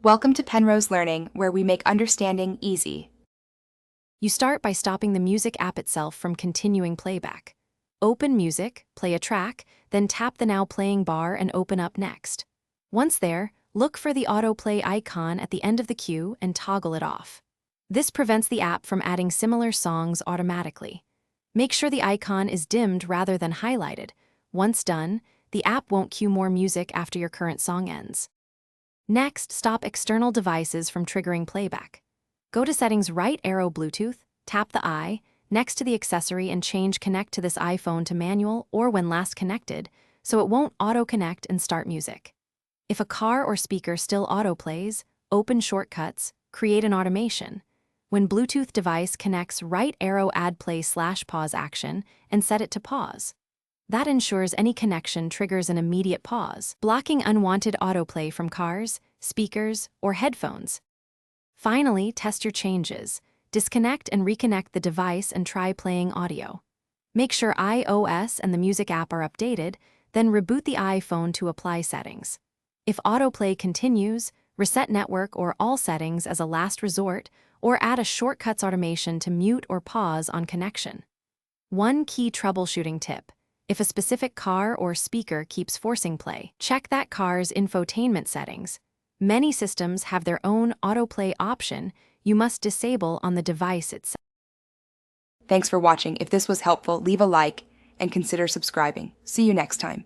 Welcome to Penrose Learning, where we make understanding easy. You start by stopping the music app itself from continuing playback. Open Music, play a track, then tap the Now Playing bar and open up Next. Once there, look for the autoplay icon at the end of the queue and toggle it off. This prevents the app from adding similar songs automatically. Make sure the icon is dimmed rather than highlighted. Once done, the app won't queue more music after your current song ends. Next, stop external devices from triggering playback. Go to Settings, right arrow Bluetooth, tap the I next to the accessory and change Connect to this iPhone to manual or when last connected, so it won't auto-connect and start music. If a car or speaker still autoplays, open Shortcuts, create an automation. When Bluetooth device connects, right arrow add play/pause action and set it to pause. That ensures any connection triggers an immediate pause, blocking unwanted autoplay from cars, speakers, or headphones. Finally, test your changes. Disconnect and reconnect the device and try playing audio. Make sure iOS and the music app are updated, then reboot the iPhone to apply settings. If autoplay continues, reset network or all settings as a last resort, or add a shortcuts automation to mute or pause on connection. One key troubleshooting tip. If a specific car or speaker keeps forcing play, check that car's infotainment settings. Many systems have their own autoplay option you must disable on the device itself. Thanks for watching. If this was helpful, leave a like and consider subscribing. See you next time.